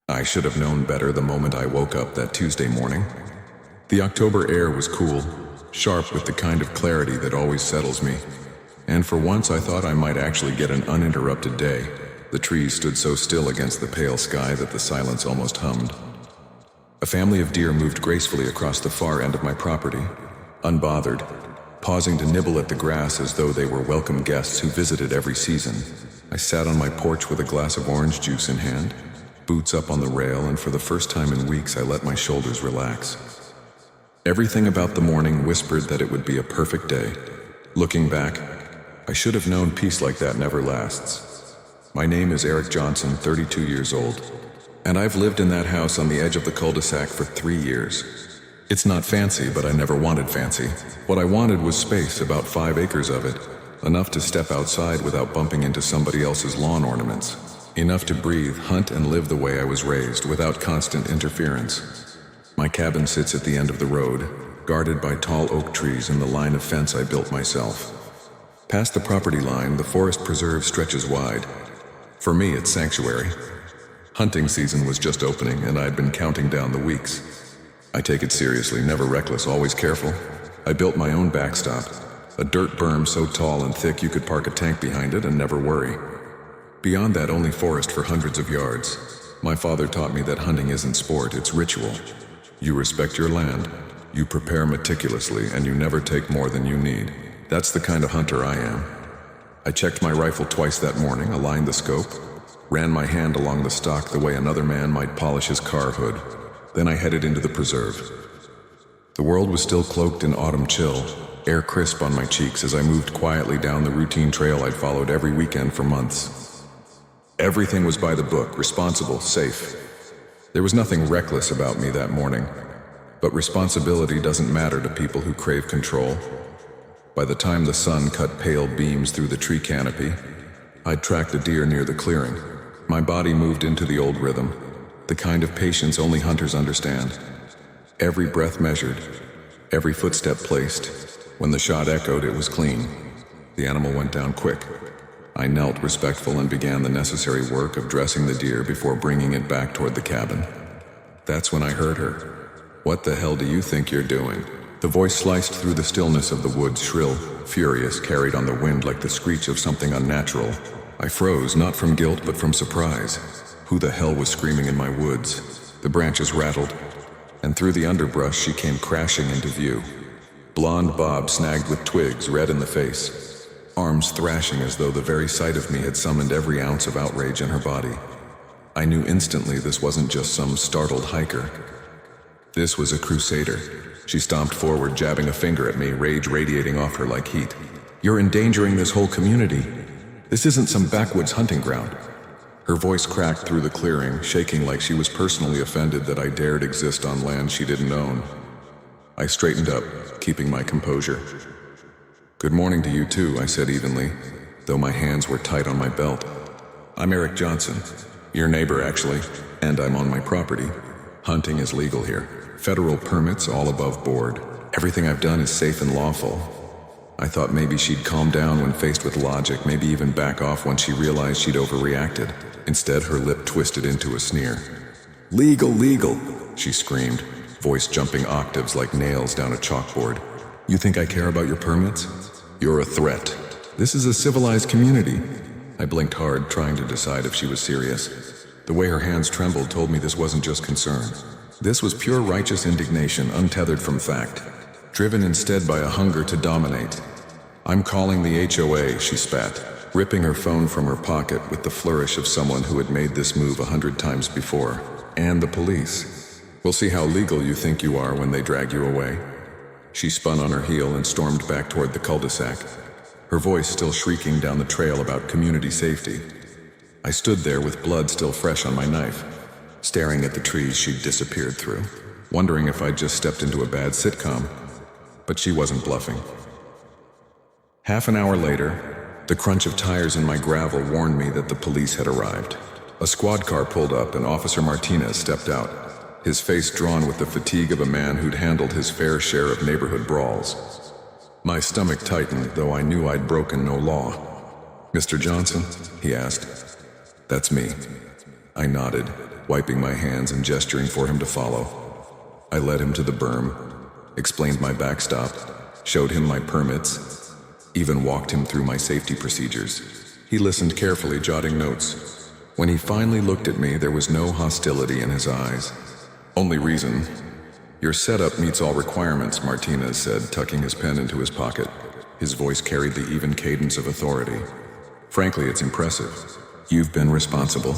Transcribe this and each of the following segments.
I should have known better the moment I woke up that Tuesday morning. The October air was cool, sharp with the kind of clarity that always settles me. And for once I thought I might actually get an uninterrupted day. The trees stood so still against the pale sky that the silence almost hummed. A family of deer moved gracefully across the far end of my property, unbothered, pausing to nibble at the grass as though they were welcome guests who visited every season. I sat on my porch with a glass of orange juice in hand, boots up on the rail, and for the first time in weeks I let my shoulders relax. Everything about the morning whispered that it would be a perfect day. Looking back, I should have known peace like that never lasts. My name is Eric Johnson, 32 years old, and I've lived in that house on the edge of the cul-de-sac for 3 years. It's not fancy, but I never wanted fancy. What I wanted was space, about 5 acres of it, enough to step outside without bumping into somebody else's lawn ornaments, enough to breathe, hunt, and live the way I was raised without constant interference. My cabin sits at the end of the road, guarded by tall oak trees and the line of fence I built myself. Past the property line, the forest preserve stretches wide. For me, it's sanctuary. Hunting season was just opening, and I'd been counting down the weeks. I take it seriously, never reckless, always careful. I built my own backstop, a dirt berm so tall and thick you could park a tank behind it and never worry. Beyond that, only forest for hundreds of yards. My father taught me that hunting isn't sport, it's ritual. You respect your land, you prepare meticulously, and you never take more than you need. That's the kind of hunter I am. I checked my rifle twice that morning, aligned the scope, ran my hand along the stock the way another man might polish his car hood. Then I headed into the preserve. The world was still cloaked in autumn chill, air crisp on my cheeks as I moved quietly down the routine trail I'd followed every weekend for months. Everything was by the book, responsible, safe. There was nothing reckless about me that morning, but responsibility doesn't matter to people who crave control. By the time the sun cut pale beams through the tree canopy, I'd tracked the deer near the clearing. My body moved into the old rhythm, the kind of patience only hunters understand. Every breath measured, every footstep placed. When the shot echoed, it was clean. The animal went down quick. I knelt respectful and began the necessary work of dressing the deer before bringing it back toward the cabin. That's when I heard her. "What the hell do you think you're doing?" The voice sliced through the stillness of the woods, shrill, furious, carried on the wind like the screech of something unnatural. I froze, not from guilt but from surprise. Who the hell was screaming in my woods? The branches rattled, and through the underbrush she came crashing into view. Blonde bob snagged with twigs, red in the face, arms thrashing as though the very sight of me had summoned every ounce of outrage in her body. I knew instantly this wasn't just some startled hiker. This was a crusader. She stomped forward, jabbing a finger at me, rage radiating off her like heat. "You're endangering this whole community. This isn't some backwoods hunting ground." Her voice cracked through the clearing, shaking like she was personally offended that I dared exist on land she didn't own. I straightened up, keeping my composure. "Good morning to you too," I said evenly, though my hands were tight on my belt. "I'm Eric Johnson, your neighbor actually, and I'm on my property. Hunting is legal here. Federal permits all above board. Everything I've done is safe and lawful." I thought maybe she'd calm down when faced with logic, maybe even back off when she realized she'd overreacted. Instead, her lip twisted into a sneer. "Legal, legal," she screamed, voice jumping octaves like nails down a chalkboard. "You think I care about your permits? You're a threat. This is a civilized community." I blinked hard, trying to decide if she was serious. The way her hands trembled told me this wasn't just concern. This was pure righteous indignation, untethered from fact, driven instead by a hunger to dominate. "I'm calling the HOA," she spat, ripping her phone from her pocket with the flourish of someone who had made this move 100 times before. "And the police. We'll see how legal you think you are when they drag you away." She spun on her heel and stormed back toward the cul-de-sac, her voice still shrieking down the trail about community safety. I stood there with blood still fresh on my knife, staring at the trees she'd disappeared through, wondering if I'd just stepped into a bad sitcom. But she wasn't bluffing. Half an hour later, the crunch of tires in my gravel warned me that the police had arrived. A squad car pulled up and Officer Martinez stepped out, his face drawn with the fatigue of a man who'd handled his fair share of neighborhood brawls. My stomach tightened, though I knew I'd broken no law. "Mr. Johnson?" he asked. "That's me." I nodded. wiping my hands and gesturing for him to follow. I led him to the berm, explained my backstop, showed him my permits, even walked him through my safety procedures. He listened carefully, jotting notes. When he finally looked at me, there was no hostility in his eyes. Only reason. Your setup meets all requirements, Martinez said, tucking his pen into his pocket. His voice carried the even cadence of authority. Frankly, it's impressive. You've been responsible.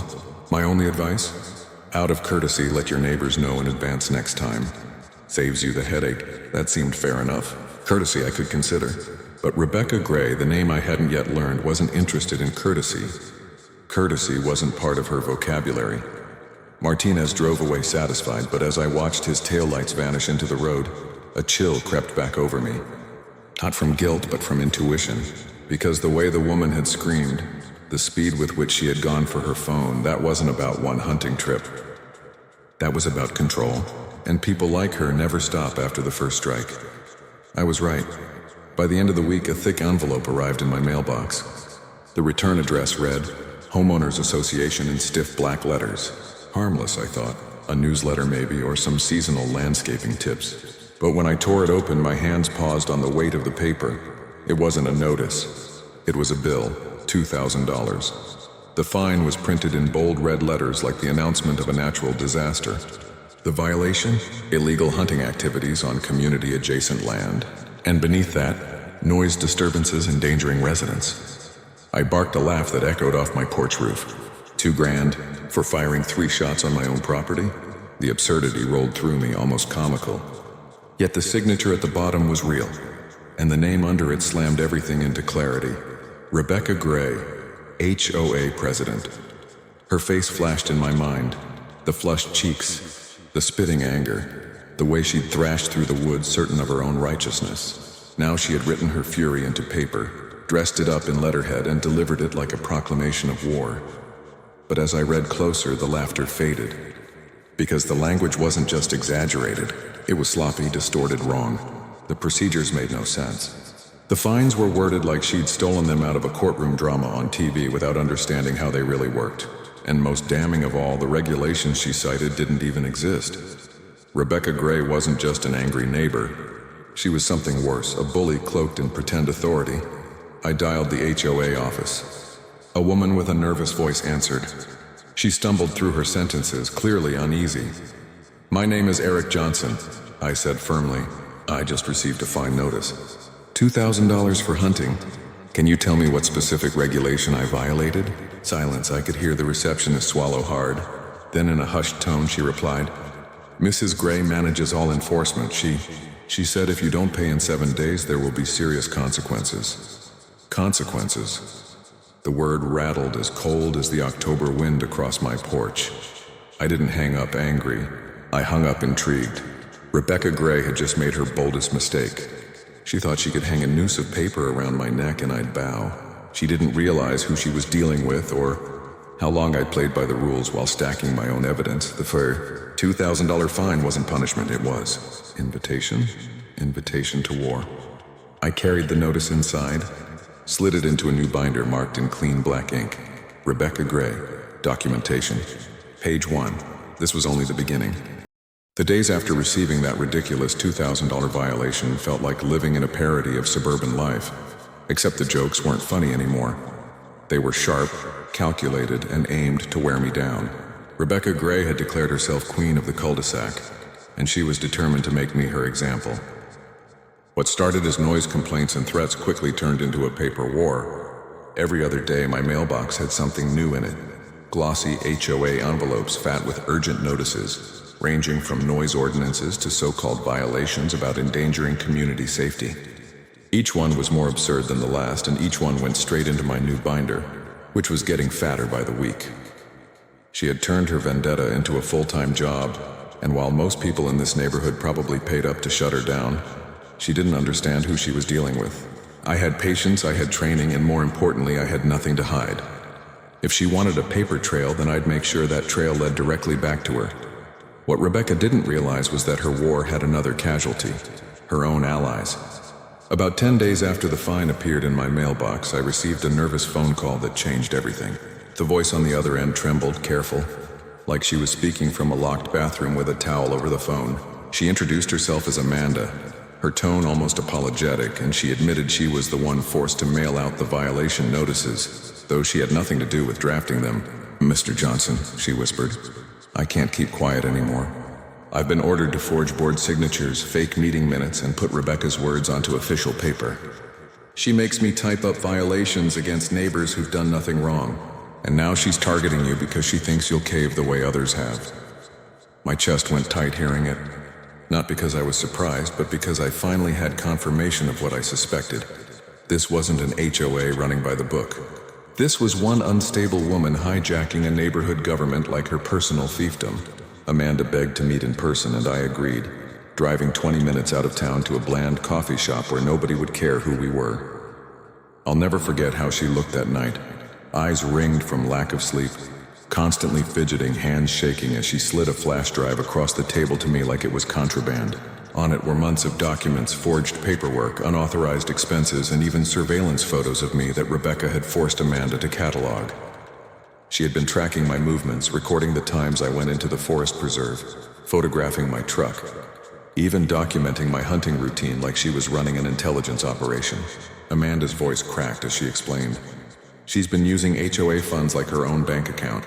My only advice? Out of courtesy, let your neighbors know in advance next time. Saves you the headache. That seemed fair enough. Courtesy I could consider. But Rebecca Gray, the name I hadn't yet learned, wasn't interested in courtesy. Courtesy wasn't part of her vocabulary. Martinez drove away satisfied, but as I watched his taillights vanish into the road, a chill crept back over me. Not from guilt, but from intuition. Because the way the woman had screamed, the speed with which she had gone for her phone, that wasn't about one hunting trip. That was about control, and people like her never stop after the first strike. I was right. By the end of the week, a thick envelope arrived in my mailbox. The return address read, Homeowners Association in stiff black letters. Harmless, I thought. A newsletter maybe, or some seasonal landscaping tips. But when I tore it open, my hands paused on the weight of the paper. It wasn't a notice. It was a bill, $2,000. The fine was printed in bold red letters like the announcement of a natural disaster. The violation? Illegal hunting activities on community-adjacent land. And beneath that, noise disturbances endangering residents. I barked a laugh that echoed off my porch roof. $2,000 for firing 3 shots on my own property? The absurdity rolled through me, almost comical. Yet the signature at the bottom was real, and the name under it slammed everything into clarity. Rebecca Gray, HOA President. Her face flashed in my mind, the flushed cheeks, the spitting anger, the way she'd thrashed through the woods certain of her own righteousness. Now she had written her fury into paper, dressed it up in letterhead, and delivered it like a proclamation of war. But as I read closer, the laughter faded. Because the language wasn't just exaggerated, it was sloppy, distorted, wrong. The procedures made no sense. The fines were worded like she'd stolen them out of a courtroom drama on TV without understanding how they really worked. And most damning of all, the regulations she cited didn't even exist. Rebecca Gray wasn't just an angry neighbor. She was something worse, a bully cloaked in pretend authority. I dialed the HOA office. A woman with a nervous voice answered. She stumbled through her sentences, clearly uneasy. My name is Eric Johnson, I said firmly. I just received a fine notice. $2,000 for hunting. Can you tell me what specific regulation I violated? Silence. I could hear the receptionist swallow hard. Then in a hushed tone she replied, Mrs. Gray manages all enforcement. She said if you don't pay in 7 days, there will be serious consequences. Consequences? The word rattled as cold as the October wind across my porch. I didn't hang up angry. I hung up intrigued. Rebecca Gray had just made her boldest mistake. She thought she could hang a noose of paper around my neck and I'd bow. She didn't realize who she was dealing with or how long I'd played by the rules while stacking my own evidence. The $2,000 fine wasn't punishment, it was invitation. Invitation to war. I carried the notice inside, slid it into a new binder marked in clean black ink. Rebecca Gray, documentation. Page 1. This was only the beginning. The days after receiving that ridiculous $2,000 violation felt like living in a parody of suburban life, except the jokes weren't funny anymore. They were sharp, calculated, and aimed to wear me down. Rebecca Gray had declared herself queen of the cul-de-sac, and she was determined to make me her example. What started as noise complaints and threats quickly turned into a paper war. Every other day, my mailbox had something new in it. Glossy HOA envelopes fat with urgent notices, ranging from noise ordinances to so-called violations about endangering community safety. Each one was more absurd than the last, and each one went straight into my new binder, which was getting fatter by the week. She had turned her vendetta into a full-time job, and while most people in this neighborhood probably paid up to shut her down, she didn't understand who she was dealing with. I had patience, I had training, and more importantly, I had nothing to hide. If she wanted a paper trail, then I'd make sure that trail led directly back to her. What Rebecca didn't realize was that her war had another casualty, her own allies. About 10 days after the fine appeared in my mailbox, I received a nervous phone call that changed everything. The voice on the other end trembled, careful. like she was speaking from a locked bathroom with a towel over the phone. She introduced herself as Amanda, her tone almost apologetic, and she admitted she was the one forced to mail out the violation notices, though she had nothing to do with drafting them. "Mr. Johnson," she whispered, "I can't keep quiet anymore. I've been ordered to forge board signatures, fake meeting minutes, and put Rebecca's words onto official paper. She makes me type up violations against neighbors who've done nothing wrong, and now she's targeting you because she thinks you'll cave the way others have." My chest went tight hearing it, not because I was surprised, but because I finally had confirmation of what I suspected. This wasn't an HOA running by the book. This was one unstable woman hijacking a neighborhood government like her personal fiefdom. Amanda begged to meet in person, and I agreed, driving 20 minutes out of town to a bland coffee shop where nobody would care who we were. I'll never forget how she looked that night, eyes ringed from lack of sleep, constantly fidgeting, hands shaking as she slid a flash drive across the table to me like it was contraband. On it were months of documents, forged paperwork, unauthorized expenses, and even surveillance photos of me that Rebecca had forced Amanda to catalog. She had been tracking my movements, recording the times I went into the forest preserve, photographing my truck, even documenting my hunting routine like she was running an intelligence operation. Amanda's voice cracked as she explained. She's been using HOA funds like her own bank account.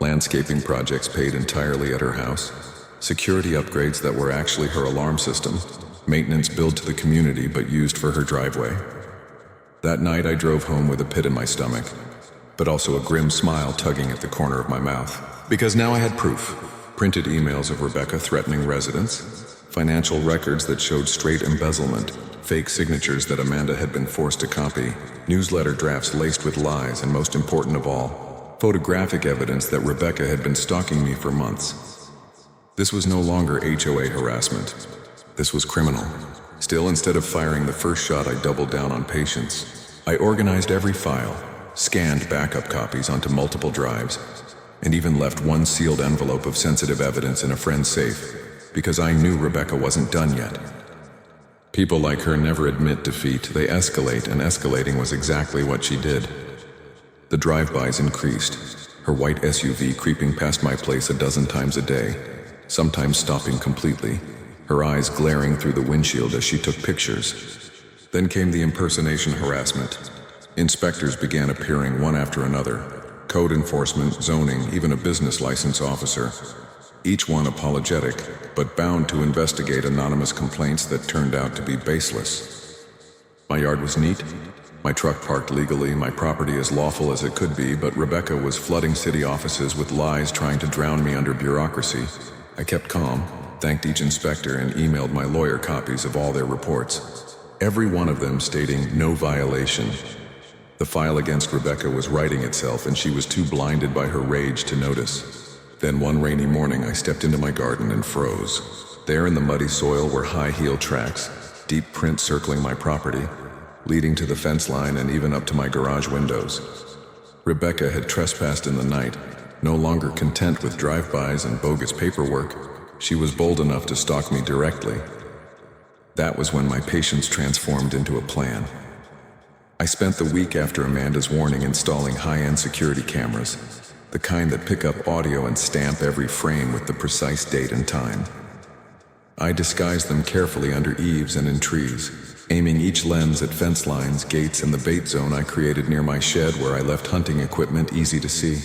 Landscaping projects paid entirely at her house. Security upgrades that were actually her alarm system. Maintenance billed to the community but used for her driveway. That night I drove home with a pit in my stomach, but also a grim smile tugging at the corner of my mouth. Because now I had proof. Printed emails of Rebecca threatening residents, financial records that showed straight embezzlement, fake signatures that Amanda had been forced to copy, newsletter drafts laced with lies, and most important of all, photographic evidence that Rebecca had been stalking me for months. This was no longer HOA harassment. This was criminal. Still, instead of firing the first shot, I doubled down on patience. I organized every file, scanned backup copies onto multiple drives, and even left one sealed envelope of sensitive evidence in a friend's safe, because I knew Rebecca wasn't done yet. People like her never admit defeat, they escalate, and escalating was exactly what she did. The drive-bys increased, her white SUV creeping past my place a dozen times a day, sometimes stopping completely, her eyes glaring through the windshield as she took pictures. Then came the impersonation harassment. Inspectors began appearing one after another, code enforcement, zoning, even a business license officer. Each one apologetic, but bound to investigate anonymous complaints that turned out to be baseless. My yard was neat, my truck parked legally, my property as lawful as it could be, but Rebecca was flooding city offices with lies, trying to drown me under bureaucracy. I kept calm, thanked each inspector, and emailed my lawyer copies of all their reports, every one of them stating no violation. The file against Rebecca was writing itself, and she was too blinded by her rage to notice. Then one rainy morning I stepped into my garden and froze. There in the muddy soil were high-heel tracks, deep prints circling my property, leading to the fence line and even up to my garage windows. Rebecca had trespassed in the night. No longer content with drive-bys and bogus paperwork, she was bold enough to stalk me directly. That was when my patience transformed into a plan. I spent the week after Amanda's warning installing high-end security cameras, the kind that pick up audio and stamp every frame with the precise date and time. I disguised them carefully under eaves and in trees, aiming each lens at fence lines, gates, and the bait zone I created near my shed where I left hunting equipment easy to see.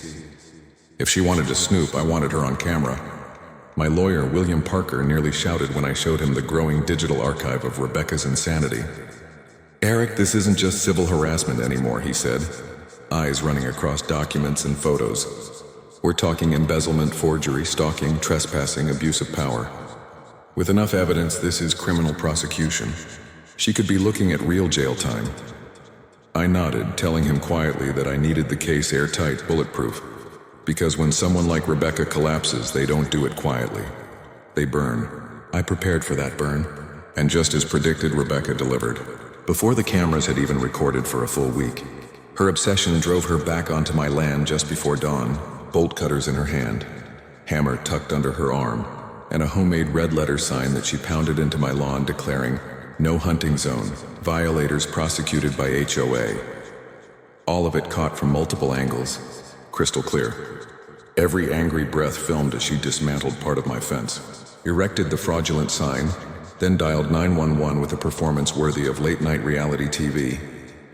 If she wanted to snoop, I wanted her on camera. My lawyer, William Parker, nearly shouted when I showed him the growing digital archive of Rebecca's insanity. "Eric, this isn't just civil harassment anymore," he said, eyes running across documents and photos. "We're talking embezzlement, forgery, stalking, trespassing, abuse of power. With enough evidence, this is criminal prosecution. She could be looking at real jail time." I nodded, telling him quietly that I needed the case airtight, bulletproof, because when someone like Rebecca collapses, they don't do it quietly. They burn. I prepared for that burn, and just as predicted, Rebecca delivered. Before the cameras had even recorded for a full week, her obsession drove her back onto my land just before dawn, bolt cutters in her hand, hammer tucked under her arm, and a homemade red letter sign that she pounded into my lawn declaring, "No hunting zone, violators prosecuted by HOA." All of it caught from multiple angles, crystal clear. Every angry breath filmed as she dismantled part of my fence, erected the fraudulent sign, then dialed 911 with a performance worthy of late-night reality TV.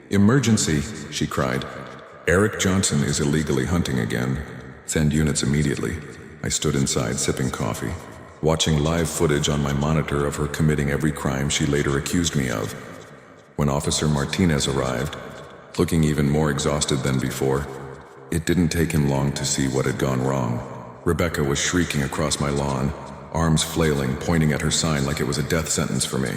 "Emergency," she cried. "Eric Johnson is illegally hunting again. Send units immediately." I stood inside sipping coffee, watching live footage on my monitor of her committing every crime she later accused me of. When Officer Martinez arrived, looking even more exhausted than before, it didn't take him long to see what had gone wrong. Rebecca was shrieking across my lawn, arms flailing, pointing at her sign like it was a death sentence for me.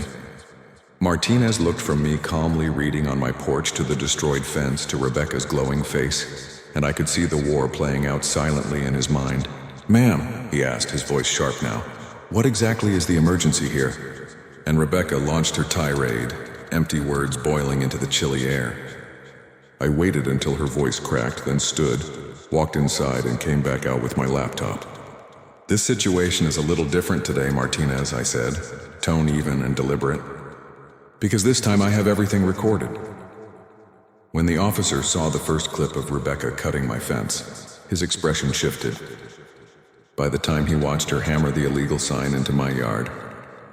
Martinez looked from me calmly reading on my porch to the destroyed fence to Rebecca's glowing face, and I could see the war playing out silently in his mind. "Ma'am," he asked, his voice sharp now, "what exactly is the emergency here?" And Rebecca launched her tirade, empty words boiling into the chilly air. I waited until her voice cracked, then stood, walked inside, and came back out with my laptop. "This situation is a little different today, Martinez," I said, tone even and deliberate, "because this time I have everything recorded." When the officer saw the first clip of Rebecca cutting my fence, his expression shifted. By the time he watched her hammer the illegal sign into my yard,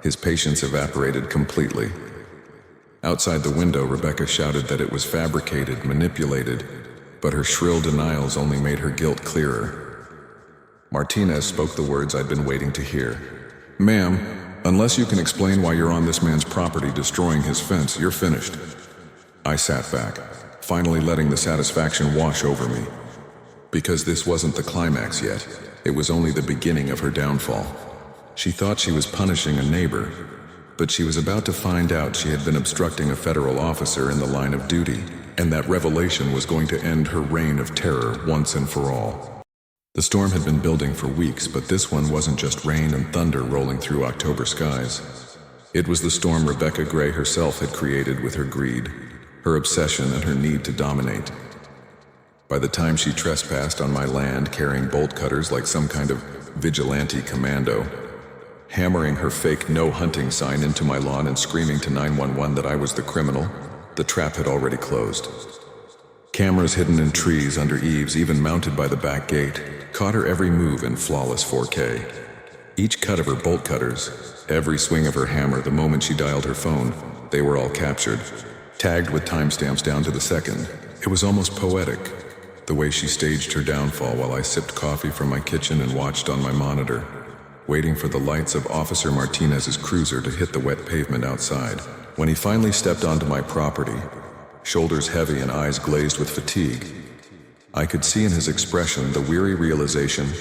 his patience evaporated completely. Outside the window, Rebecca shouted that it was fabricated, manipulated, but her shrill denials only made her guilt clearer. Martinez spoke the words I'd been waiting to hear. "Ma'am, unless you can explain why you're on this man's property destroying his fence, you're finished." I sat back, finally letting the satisfaction wash over me. Because this wasn't the climax yet, it was only the beginning of her downfall. She thought she was punishing a neighbor, but she was about to find out she had been obstructing a federal officer in the line of duty, and that revelation was going to end her reign of terror once and for all. The storm had been building for weeks, but this one wasn't just rain and thunder rolling through October skies. It was the storm Rebecca Gray herself had created with her greed, her obsession, and her need to dominate. By the time she trespassed on my land carrying bolt cutters like some kind of vigilante commando, hammering her fake no hunting sign into my lawn and screaming to 911 that I was the criminal, the trap had already closed. Cameras hidden in trees under eaves, even mounted by the back gate, caught her every move in flawless 4K. Each cut of her bolt cutters, every swing of her hammer the moment she dialed her phone, they were all captured, tagged with timestamps down to the second. It was almost poetic, the way she staged her downfall while I sipped coffee from my kitchen and watched on my monitor, waiting for the lights of Officer Martinez's cruiser to hit the wet pavement outside. When he finally stepped onto my property, shoulders heavy and eyes glazed with fatigue, I could see in his expression the weary realization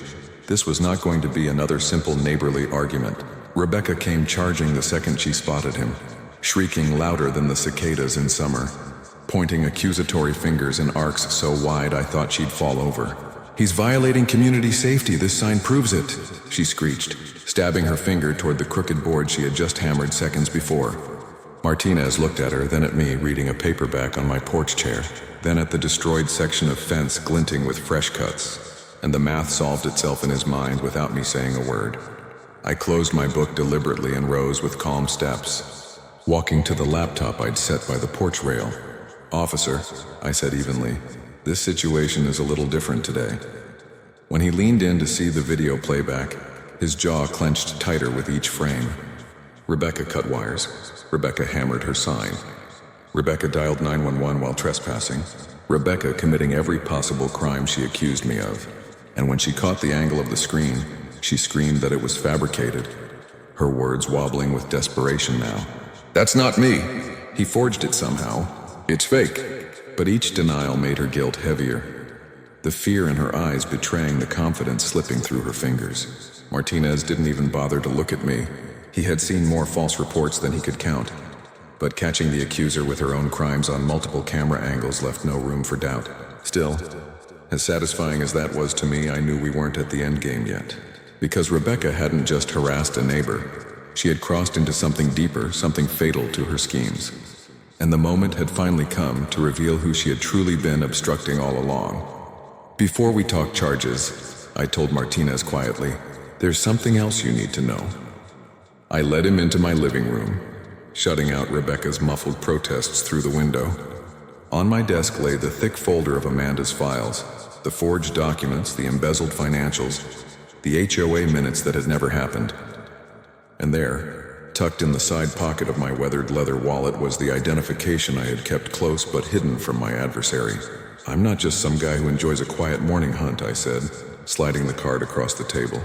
this was not going to be another simple neighborly argument. Rebecca came charging the second she spotted him, shrieking louder than the cicadas in summer, pointing accusatory fingers in arcs so wide I thought she'd fall over. "He's violating community safety, this sign proves it," she screeched, stabbing her finger toward the crooked board she had just hammered seconds before. Martinez looked at her, then at me reading a paperback on my porch chair, then at the destroyed section of fence glinting with fresh cuts, and the math solved itself in his mind without me saying a word. I closed my book deliberately and rose with calm steps, walking to the laptop I'd set by the porch rail. "Officer," I said evenly, "this situation is a little different today." When he leaned in to see the video playback, his jaw clenched tighter with each frame. Rebecca cut wires. Rebecca hammered her sign. Rebecca dialed 911 while trespassing. Rebecca committing every possible crime she accused me of. And when she caught the angle of the screen, she screamed that it was fabricated, her words wobbling with desperation now. "That's not me. He forged it somehow. It's fake." But each denial made her guilt heavier, the fear in her eyes betraying the confidence slipping through her fingers. Martinez didn't even bother to look at me. He had seen more false reports than he could count, but catching the accuser with her own crimes on multiple camera angles left no room for doubt. Still, as satisfying as that was to me, I knew we weren't at the end game yet. Because Rebecca hadn't just harassed a neighbor, she had crossed into something deeper, something fatal to her schemes. And the moment had finally come to reveal who she had truly been obstructing all along. "Before we talk charges," I told Martinez quietly, "there's something else you need to know." I led him into my living room, shutting out Rebecca's muffled protests through the window. On my desk lay the thick folder of Amanda's files, The forged documents, the embezzled financials, the HOA minutes that had never happened. And there, tucked in the side pocket of my weathered leather wallet, was the identification I had kept close but hidden from my adversary. "I'm not just some guy who enjoys a quiet morning hunt," I said, sliding the card across the table.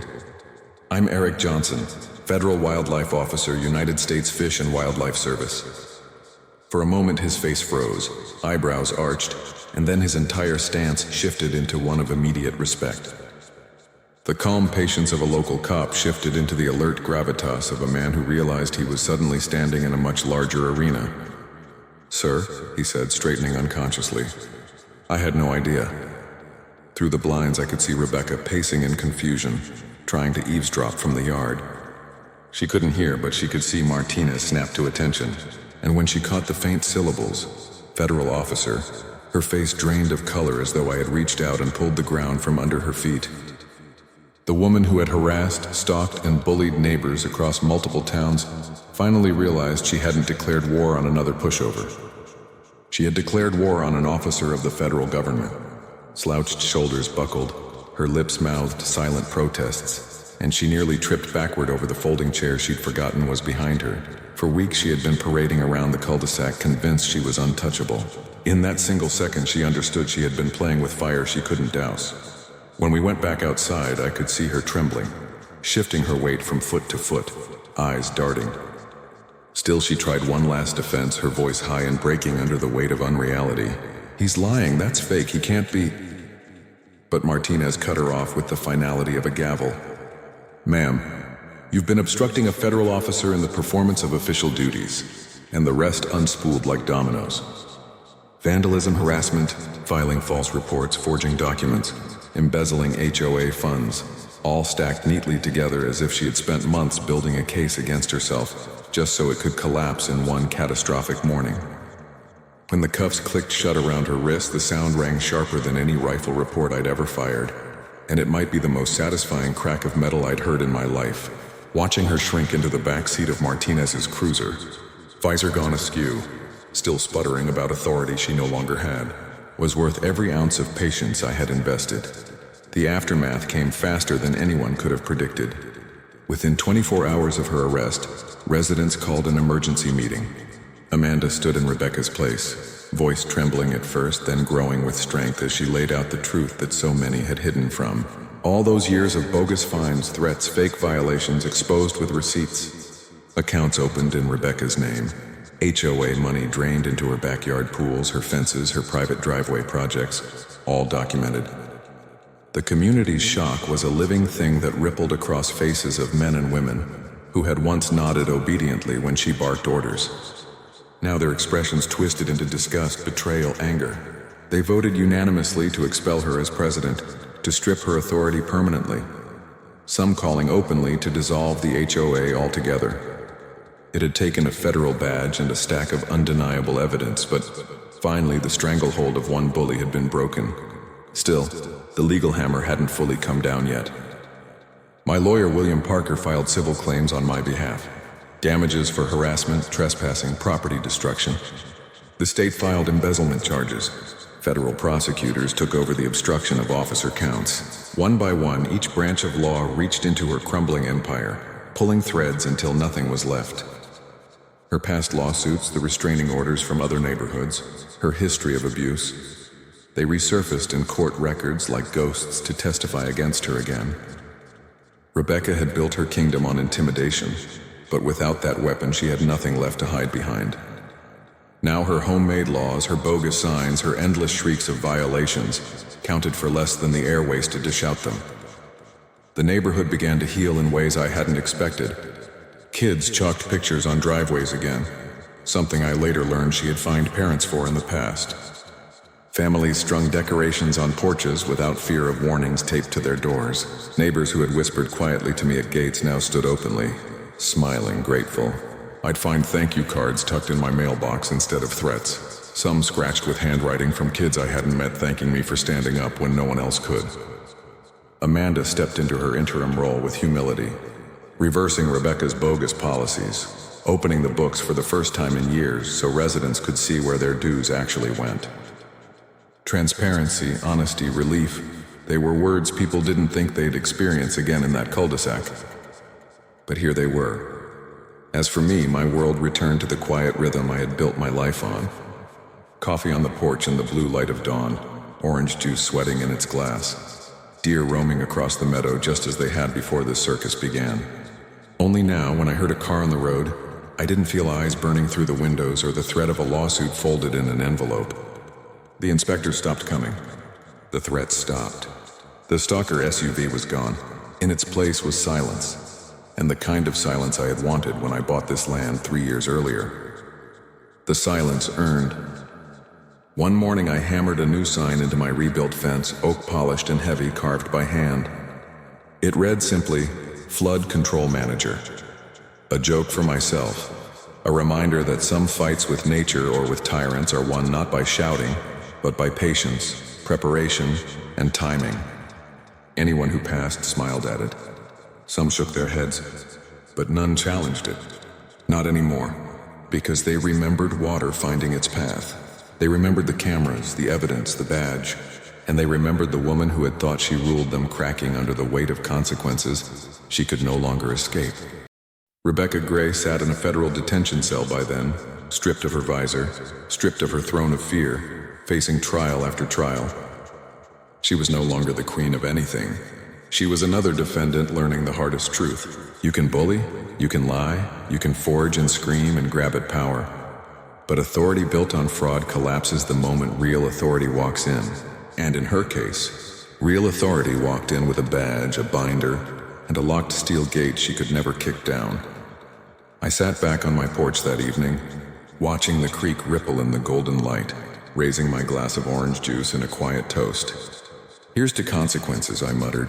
"I'm Eric Johnson, Federal Wildlife Officer, United States Fish and Wildlife Service." For a moment his face froze, eyebrows arched, and then his entire stance shifted into one of immediate respect. The calm patience of a local cop shifted into the alert gravitas of a man who realized he was suddenly standing in a much larger arena. "Sir," he said, straightening unconsciously. I had no idea. Through the blinds I could see Rebecca pacing in confusion, trying to eavesdrop from the yard. She couldn't hear, but she could see Martinez snap to attention, and when she caught the faint syllables, "Federal officer," her face drained of color as though I had reached out and pulled the ground from under her feet. The woman who had harassed, stalked, and bullied neighbors across multiple towns finally realized she hadn't declared war on another pushover. She had declared war on an officer of the federal government. Slouched shoulders buckled, her lips mouthed silent protests, and she nearly tripped backward over the folding chair she'd forgotten was behind her. For weeks she had been parading around the cul-de-sac convinced she was untouchable. In that single second she understood she had been playing with fire she couldn't douse. When we went back outside, I could see her trembling, shifting her weight from foot to foot, eyes darting. Still she tried one last defense, her voice high and breaking under the weight of unreality. "He's lying, that's fake, he can't be..." But Martinez cut her off with the finality of a gavel. "Ma'am, you've been obstructing a federal officer in the performance of official duties," and the rest unspooled like dominoes. Vandalism, harassment, filing false reports, forging documents, embezzling HOA funds, all stacked neatly together as if she had spent months building a case against herself, just so it could collapse in one catastrophic morning. When the cuffs clicked shut around her wrist, the sound rang sharper than any rifle report I'd ever fired, and it might be the most satisfying crack of metal I'd heard in my life. Watching her shrink into the back seat of Martinez's cruiser, visor gone askew, still sputtering about authority she no longer had, was worth every ounce of patience I had invested. The aftermath came faster than anyone could have predicted. Within 24 hours of her arrest, residents called an emergency meeting. Amanda stood in Rebecca's place, voice trembling at first, then growing with strength as she laid out the truth that so many had hidden from. All those years of bogus fines, threats, fake violations exposed with receipts. Accounts opened in Rebecca's name. HOA money drained into her backyard pools, her fences, her private driveway projects, all documented. The community's shock was a living thing that rippled across faces of men and women who had once nodded obediently when she barked orders. Now their expressions twisted into disgust, betrayal, anger. They voted unanimously to expel her as president, to strip her authority permanently, some calling openly to dissolve the HOA altogether. It had taken a federal badge and a stack of undeniable evidence, but finally the stranglehold of one bully had been broken. Still, the legal hammer hadn't fully come down yet. My lawyer, William Parker, filed civil claims on my behalf. Damages for harassment, trespassing, property destruction. The state filed embezzlement charges. Federal prosecutors took over the obstruction of officer counts. One by one, each branch of law reached into her crumbling empire, pulling threads until nothing was left. Her past lawsuits, the restraining orders from other neighborhoods, her history of abuse. They resurfaced in court records like ghosts to testify against her again. Rebecca had built her kingdom on intimidation, but without that weapon she had nothing left to hide behind. Now her homemade laws, her bogus signs, her endless shrieks of violations counted for less than the air wasted to shout them. The neighborhood began to heal in ways I hadn't expected. Kids chalked pictures on driveways again, something I later learned she had fined parents for in the past. Families strung decorations on porches without fear of warnings taped to their doors. Neighbors who had whispered quietly to me at gates now stood openly, smiling, grateful. I'd find thank you cards tucked in my mailbox instead of threats, some scratched with handwriting from kids I hadn't met thanking me for standing up when no one else could. Amanda stepped into her interim role with humility, reversing Rebecca's bogus policies, opening the books for the first time in years so residents could see where their dues actually went. Transparency, honesty, relief, they were words people didn't think they'd experience again in that cul-de-sac. But here they were. As for me, my world returned to the quiet rhythm I had built my life on. Coffee on the porch in the blue light of dawn, orange juice sweating in its glass, deer roaming across the meadow just as they had before this circus began. Only now, when I heard a car on the road, I didn't feel eyes burning through the windows or the threat of a lawsuit folded in an envelope. The inspectors stopped coming. The threats stopped. The stalker SUV was gone. In its place was silence, and the kind of silence I had wanted when I bought this land 3 years earlier. The silence earned. One morning I hammered a new sign into my rebuilt fence, oak polished and heavy, carved by hand. It read simply, Flood Control Manager. A joke for myself, a reminder that some fights with nature or with tyrants are won not by shouting, but by patience, preparation, and timing. Anyone who passed smiled at it. Some shook their heads, but none challenged it. Not anymore, because they remembered water finding its path. They remembered the cameras, the evidence, the badge, and they remembered the woman who had thought she ruled them, cracking under the weight of consequences she could no longer escape. Rebecca Gray sat in a federal detention cell by then, stripped of her visor, stripped of her throne of fear, facing trial after trial. She was no longer the queen of anything. She was another defendant learning the hardest truth. You can bully, you can lie, you can forge and scream and grab at power. But authority built on fraud collapses the moment real authority walks in. And in her case, real authority walked in with a badge, a binder, and a locked steel gate she could never kick down. I sat back on my porch that evening, watching the creek ripple in the golden light, raising my glass of orange juice and a quiet toast. Here's to consequences, I muttered,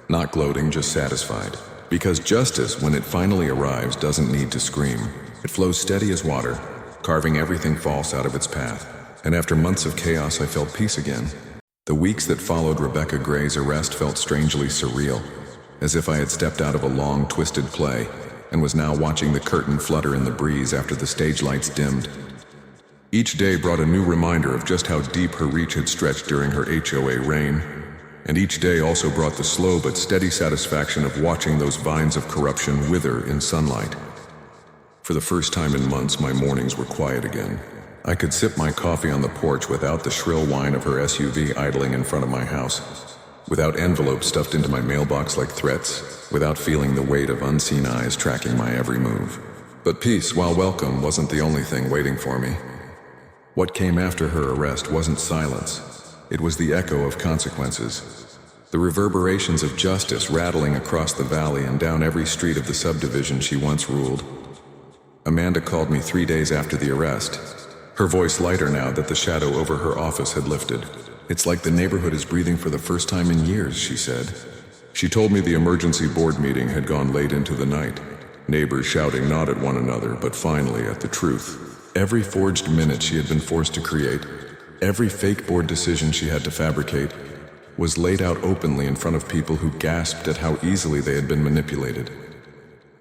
not gloating, just satisfied. Because justice, when it finally arrives, doesn't need to scream. It flows steady as water, carving everything false out of its path. And after months of chaos, I felt peace again. The weeks that followed Rebecca Gray's arrest felt strangely surreal, as if I had stepped out of a long, twisted play and was now watching the curtain flutter in the breeze after the stage lights dimmed. Each day brought a new reminder of just how deep her reach had stretched during her HOA reign, and each day also brought the slow but steady satisfaction of watching those vines of corruption wither in sunlight. For the first time in months, my mornings were quiet again. I could sip my coffee on the porch without the shrill whine of her SUV idling in front of my house, without envelopes stuffed into my mailbox like threats, without feeling the weight of unseen eyes tracking my every move. But peace, while welcome, wasn't the only thing waiting for me. What came after her arrest wasn't silence. It was the echo of consequences. The reverberations of justice rattling across the valley and down every street of the subdivision she once ruled. Amanda called me 3 days after the arrest, her voice lighter now that the shadow over her office had lifted. It's like the neighborhood is breathing for the first time in years, she said. She told me the emergency board meeting had gone late into the night, neighbors shouting not at one another, but finally at the truth. Every forged minute she had been forced to create, every fake board decision she had to fabricate, was laid out openly in front of people who gasped at how easily they had been manipulated.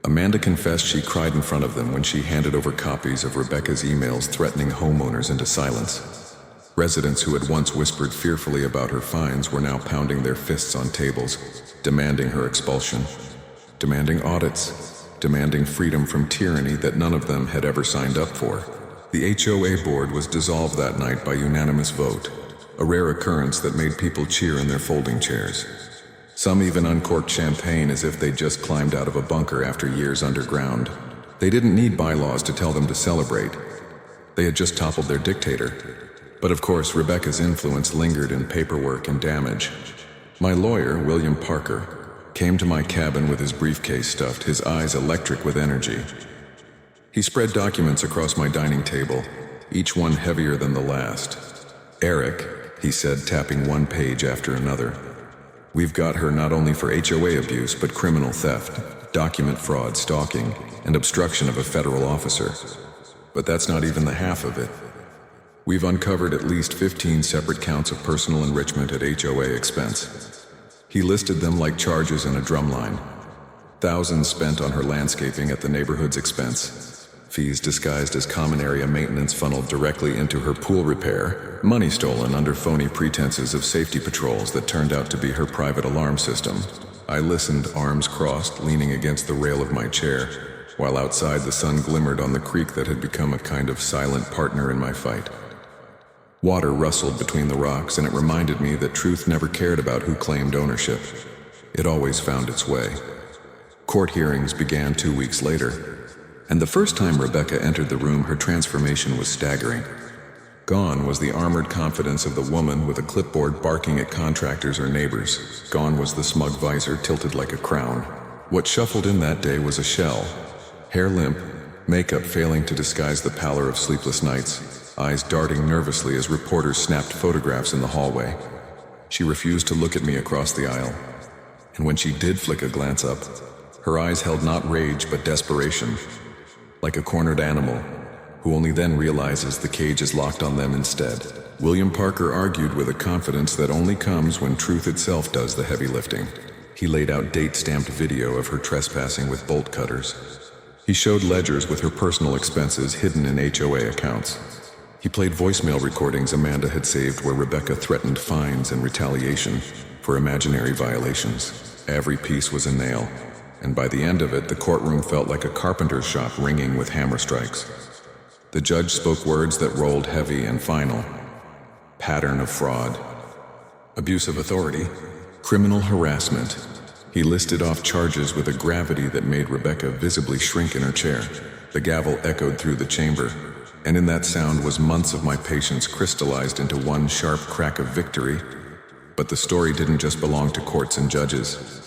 Amanda confessed she cried in front of them when she handed over copies of Rebecca's emails threatening homeowners into silence. Residents who had once whispered fearfully about her fines were now pounding their fists on tables, demanding her expulsion, demanding audits, demanding freedom from tyranny that none of them had ever signed up for. The HOA board was dissolved that night by unanimous vote, a rare occurrence that made people cheer in their folding chairs. Some even uncorked champagne as if they'd just climbed out of a bunker after years underground. They didn't need bylaws to tell them to celebrate. They had just toppled their dictator. But of course, Rebecca's influence lingered in paperwork and damage. My lawyer, William Parker, came to my cabin with his briefcase stuffed, his eyes electric with energy. He spread documents across my dining table, each one heavier than the last. "Eric," he said, tapping one page after another. "We've got her not only for HOA abuse, but criminal theft, document fraud, stalking, and obstruction of a federal officer. But that's not even the half of it. We've uncovered at least 15 separate counts of personal enrichment at HOA expense." He listed them like charges in a drumline. Thousands spent on her landscaping at the neighborhood's expense. Fees disguised as common area maintenance funneled directly into her pool repair, money stolen under phony pretenses of safety patrols that turned out to be her private alarm system. I listened, arms crossed, leaning against the rail of my chair, while outside the sun glimmered on the creek that had become a kind of silent partner in my fight. Water rustled between the rocks, and it reminded me that truth never cared about who claimed ownership. It always found its way. Court hearings began 2 weeks later, and the first time Rebecca entered the room, her transformation was staggering. Gone was the armored confidence of the woman with a clipboard barking at contractors or neighbors. Gone was the smug visor tilted like a crown. What shuffled in that day was a shell. Hair limp, makeup failing to disguise the pallor of sleepless nights, eyes darting nervously as reporters snapped photographs in the hallway. She refused to look at me across the aisle, and when she did flick a glance up, her eyes held not rage but desperation, like a cornered animal who only then realizes the cage is locked on them instead. William Parker argued with a confidence that only comes when truth itself does the heavy lifting. He laid out date-stamped video of her trespassing with bolt cutters. He showed ledgers with her personal expenses hidden in HOA accounts. He played voicemail recordings Amanda had saved where Rebecca threatened fines and retaliation for imaginary violations. Every piece was a nail, and by the end of it, the courtroom felt like a carpenter's shop ringing with hammer strikes. The judge spoke words that rolled heavy and final. Pattern of fraud, abuse of authority, criminal harassment. He listed off charges with a gravity that made Rebecca visibly shrink in her chair. The gavel echoed through the chamber, and in that sound was months of my patience crystallized into one sharp crack of victory. But the story didn't just belong to courts and judges.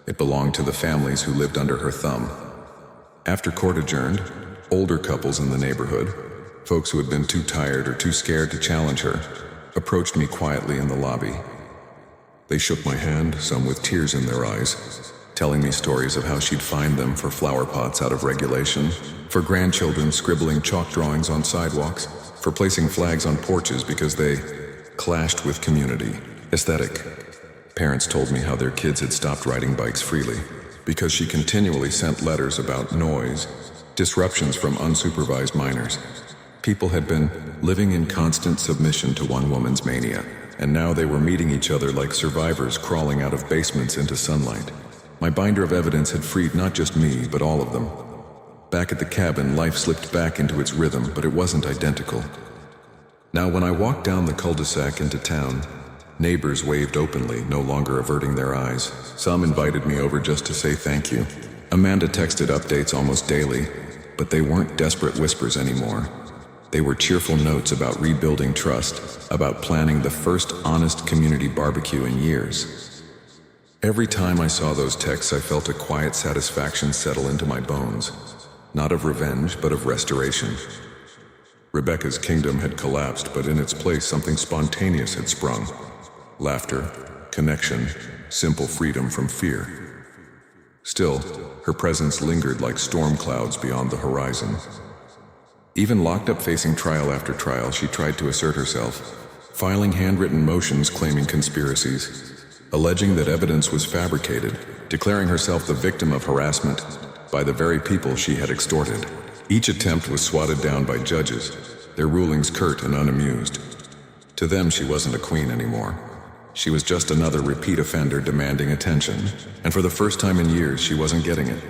It belonged to the families who lived under her thumb. After court adjourned, older couples in the neighborhood, folks who had been too tired or too scared to challenge her, approached me quietly in the lobby. They shook my hand, some with tears in their eyes, telling me stories of how she'd fined them for flower pots out of regulation, for grandchildren scribbling chalk drawings on sidewalks, for placing flags on porches because they clashed with community. Aesthetic. Parents told me how their kids had stopped riding bikes freely because she continually sent letters about noise, disruptions from unsupervised minors. People had been living in constant submission to one woman's mania, and now they were meeting each other like survivors crawling out of basements into sunlight. My binder of evidence had freed not just me, but all of them. Back at the cabin, life slipped back into its rhythm, but it wasn't identical. Now, when I walked down the cul-de-sac into town, neighbors waved openly, no longer averting their eyes. Some invited me over just to say thank you. Amanda texted updates almost daily, but they weren't desperate whispers anymore. They were cheerful notes about rebuilding trust, about planning the first honest community barbecue in years. Every time I saw those texts, I felt a quiet satisfaction settle into my bones, not of revenge, but of restoration. Rebecca's kingdom had collapsed, but in its place something spontaneous had sprung. Laughter, connection, simple freedom from fear. Still, her presence lingered like storm clouds beyond the horizon. Even locked up facing trial after trial, she tried to assert herself, filing handwritten motions claiming conspiracies, alleging that evidence was fabricated, declaring herself the victim of harassment by the very people she had extorted. Each attempt was swatted down by judges, their rulings curt and unamused. To them, she wasn't a queen anymore. She was just another repeat offender demanding attention, and for the first time in years, she wasn't getting it.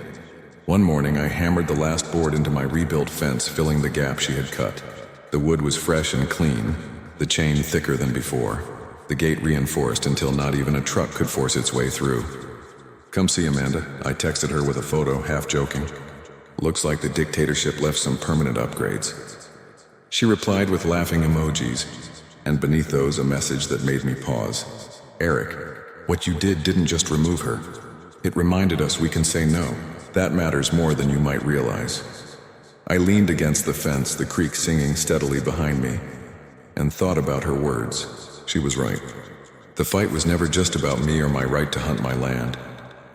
One morning, I hammered the last board into my rebuilt fence, filling the gap she had cut. The wood was fresh and clean, the chain thicker than before, the gate reinforced until not even a truck could force its way through. "Come see Amanda," I texted her with a photo, half joking. "Looks like the dictatorship left some permanent upgrades." She replied with laughing emojis, and beneath those a message that made me pause. "Eric, what you did didn't just remove her. It reminded us we can say no. That matters more than you might realize." I leaned against the fence, the creek singing steadily behind me, and thought about her words. She was right. The fight was never just about me or my right to hunt my land.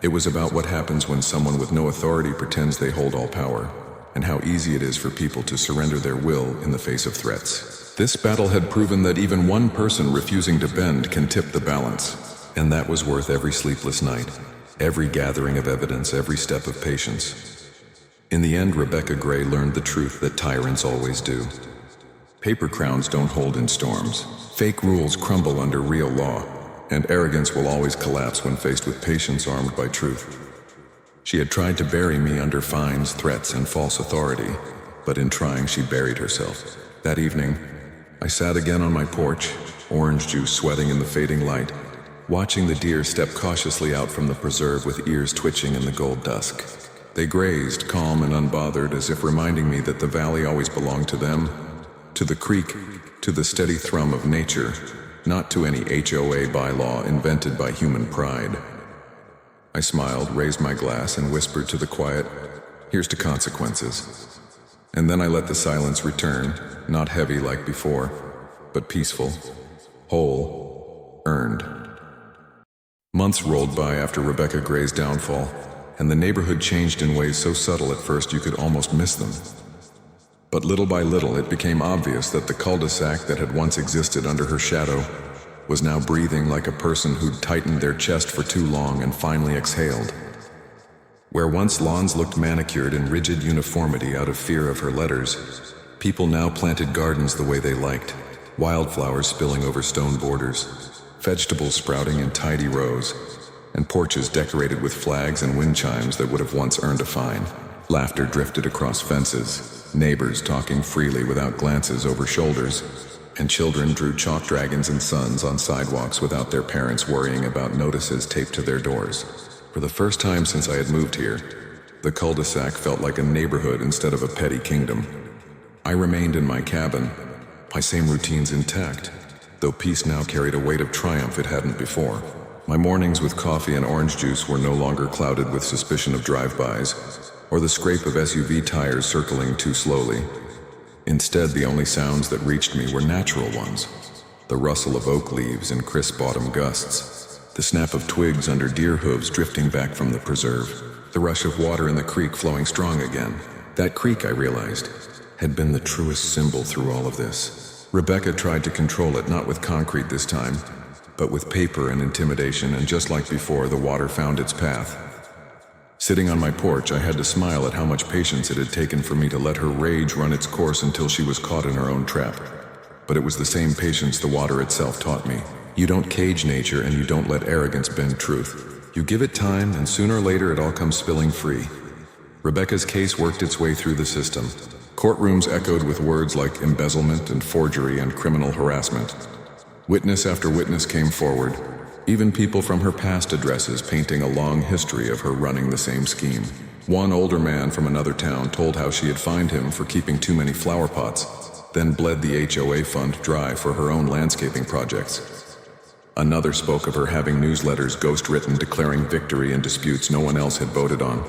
It was about what happens when someone with no authority pretends they hold all power, and how easy it is for people to surrender their will in the face of threats. This battle had proven that even one person refusing to bend can tip the balance, and that was worth every sleepless night, every gathering of evidence, every step of patience. In the end, Rebecca Gray learned the truth that tyrants always do. Paper crowns don't hold in storms. Fake rules crumble under real law, and arrogance will always collapse when faced with patience armed by truth. She had tried to bury me under fines, threats, and false authority, but in trying, she buried herself. That evening, I sat again on my porch, orange juice sweating in the fading light, watching the deer step cautiously out from the preserve with ears twitching in the gold dusk. They grazed, calm and unbothered, as if reminding me that the valley always belonged to them, to the creek, to the steady thrum of nature, not to any HOA bylaw invented by human pride. I smiled, raised my glass, and whispered to the quiet, "Here's to consequences." And then I let the silence return, not heavy like before, but peaceful, whole, earned. Months rolled by after Rebecca Gray's downfall, and the neighborhood changed in ways so subtle at first you could almost miss them. But little by little it became obvious that the cul-de-sac that had once existed under her shadow was now breathing like a person who'd tightened their chest for too long and finally exhaled. Where once lawns looked manicured in rigid uniformity out of fear of her letters, people now planted gardens the way they liked, wildflowers spilling over stone borders, vegetables sprouting in tidy rows, and porches decorated with flags and wind chimes that would have once earned a fine. Laughter drifted across fences, neighbors talking freely without glances over shoulders, and children drew chalk dragons and suns on sidewalks without their parents worrying about notices taped to their doors. For the first time since I had moved here, the cul-de-sac felt like a neighborhood instead of a petty kingdom. I remained in my cabin, my same routines intact, though peace now carried a weight of triumph it hadn't before. My mornings with coffee and orange juice were no longer clouded with suspicion of drive-bys, or the scrape of SUV tires circling too slowly. Instead, the only sounds that reached me were natural ones. The rustle of oak leaves in crisp autumn gusts, the snap of twigs under deer hooves drifting back from the preserve, the rush of water in the creek flowing strong again. That creek, I realized, had been the truest symbol through all of this. Rebecca tried to control it, not with concrete this time, but with paper and intimidation, and just like before, the water found its path. Sitting on my porch, I had to smile at how much patience it had taken for me to let her rage run its course until she was caught in her own trap. But it was the same patience the water itself taught me. You don't cage nature, and you don't let arrogance bend truth. You give it time, and sooner or later it all comes spilling free. Rebecca's case worked its way through the system. Courtrooms echoed with words like embezzlement and forgery and criminal harassment. Witness after witness came forward, even people from her past addresses painting a long history of her running the same scheme. One older man from another town told how she had fined him for keeping too many flower pots, then bled the HOA fund dry for her own landscaping projects. Another spoke of her having newsletters ghost-written declaring victory in disputes no one else had voted on.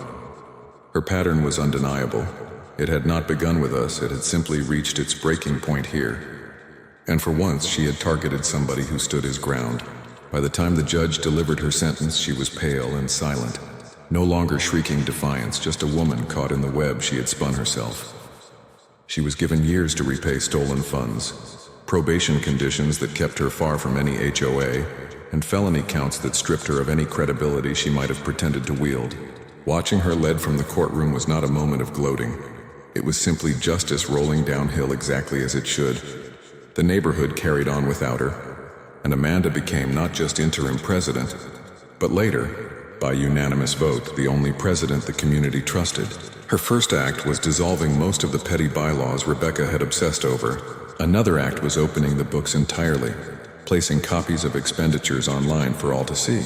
Her pattern was undeniable. It had not begun with us, it had simply reached its breaking point here. And for once, she had targeted somebody who stood his ground. By the time the judge delivered her sentence, she was pale and silent, no longer shrieking defiance, just a woman caught in the web she had spun herself. She was given years to repay stolen funds, probation conditions that kept her far from any HOA, and felony counts that stripped her of any credibility she might have pretended to wield. Watching her led from the courtroom was not a moment of gloating. It was simply justice rolling downhill exactly as it should. The neighborhood carried on without her, and Amanda became not just interim president, but later, by unanimous vote, the only president the community trusted. Her first act was dissolving most of the petty bylaws Rebecca had obsessed over. Another act was opening the books entirely, placing copies of expenditures online for all to see.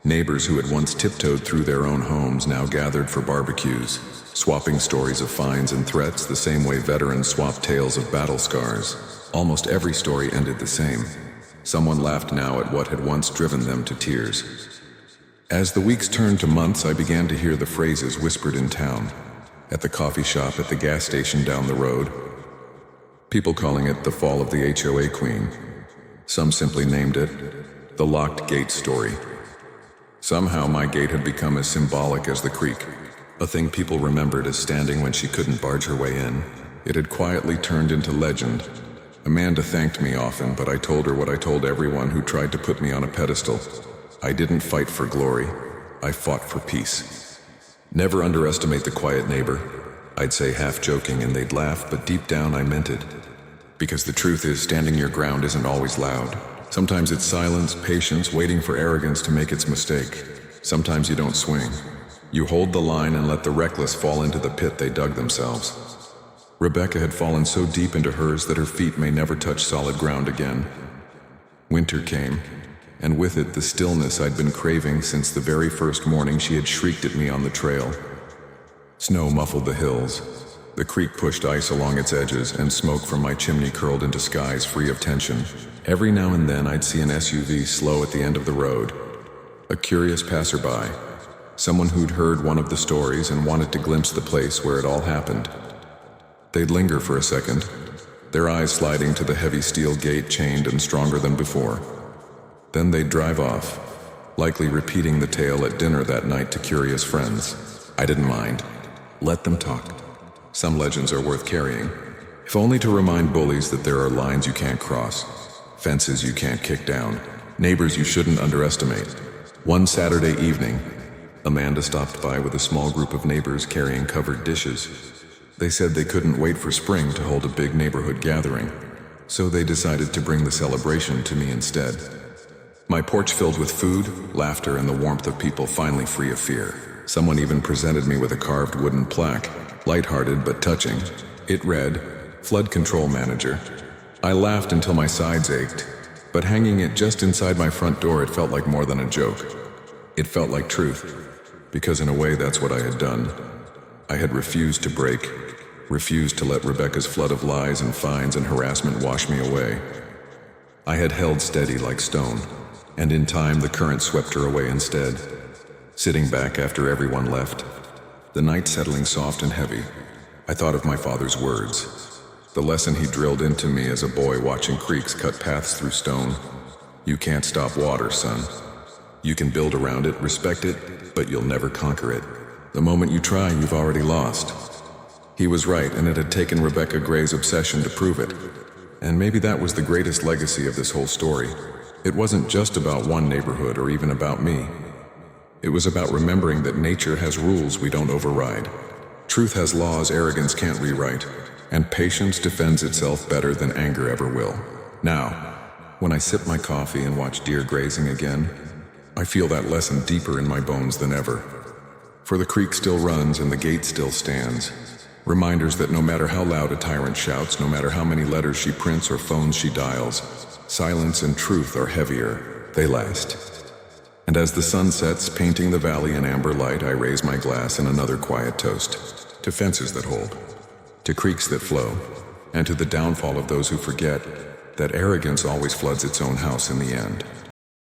Neighbors who had once tiptoed through their own homes now gathered for barbecues, swapping stories of fines and threats the same way veterans swap tales of battle scars. Almost every story ended the same. Someone laughed now at what had once driven them to tears. As the weeks turned to months, I began to hear the phrases whispered in town, at the coffee shop, at the gas station down the road. People calling it the fall of the HOA Queen. Some simply named it the locked gate story. Somehow my gate had become as symbolic as the creek, a thing people remembered as standing when she couldn't barge her way in. It had quietly turned into legend. Amanda thanked me often, but I told her what I told everyone who tried to put me on a pedestal. I didn't fight for glory. I fought for peace. Never underestimate the quiet neighbor. I'd say half joking and they'd laugh, but deep down I meant it. Because the truth is, standing your ground isn't always loud. Sometimes it's silence, patience, waiting for arrogance to make its mistake. Sometimes you don't swing. You hold the line and let the reckless fall into the pit they dug themselves. Rebecca had fallen so deep into hers that her feet may never touch solid ground again. Winter came, and with it the stillness I'd been craving since the very first morning she had shrieked at me on the trail. Snow muffled the hills. The creek pushed ice along its edges, and smoke from my chimney curled into skies free of tension. Every now and then I'd see an SUV slow at the end of the road. A curious passerby, someone who'd heard one of the stories and wanted to glimpse the place where it all happened. They'd linger for a second, their eyes sliding to the heavy steel gate chained and stronger than before. Then they'd drive off, likely repeating the tale at dinner that night to curious friends. I didn't mind. Let them talk. Some legends are worth carrying, if only to remind bullies that there are lines you can't cross, fences you can't kick down, neighbors you shouldn't underestimate. One Saturday evening, Amanda stopped by with a small group of neighbors carrying covered dishes. They said they couldn't wait for spring to hold a big neighborhood gathering, so they decided to bring the celebration to me instead. My porch filled with food, laughter, and the warmth of people finally free of fear. Someone even presented me with a carved wooden plaque, lighthearted but touching. It read, "Flood Control Manager." I laughed until my sides ached, but hanging it just inside my front door, it felt like more than a joke. It felt like truth, because in a way that's what I had done. I had refused to break, refused to let Rebecca's flood of lies and fines and harassment wash me away. I had held steady like stone, and in time the current swept her away instead. Sitting back after everyone left, the night settling soft and heavy, I thought of my father's words, the lesson he drilled into me as a boy watching creeks cut paths through stone. You can't stop water, son. You can build around it, respect it, but you'll never conquer it. The moment you try, you've already lost. He was right, and it had taken Rebecca Gray's obsession to prove it. And maybe that was the greatest legacy of this whole story. It wasn't just about one neighborhood or even about me. It was about remembering that nature has rules we don't override. Truth has laws arrogance can't rewrite, and patience defends itself better than anger ever will. Now, when I sip my coffee and watch deer grazing again, I feel that lesson deeper in my bones than ever. For the creek still runs and the gate still stands. Reminders that no matter how loud a tyrant shouts, no matter how many letters she prints or phones she dials, silence and truth are heavier. They last. And as the sun sets, painting the valley in amber light, I raise my glass in another quiet toast. To fences that hold, to creeks that flow, and to the downfall of those who forget that arrogance always floods its own house in the end.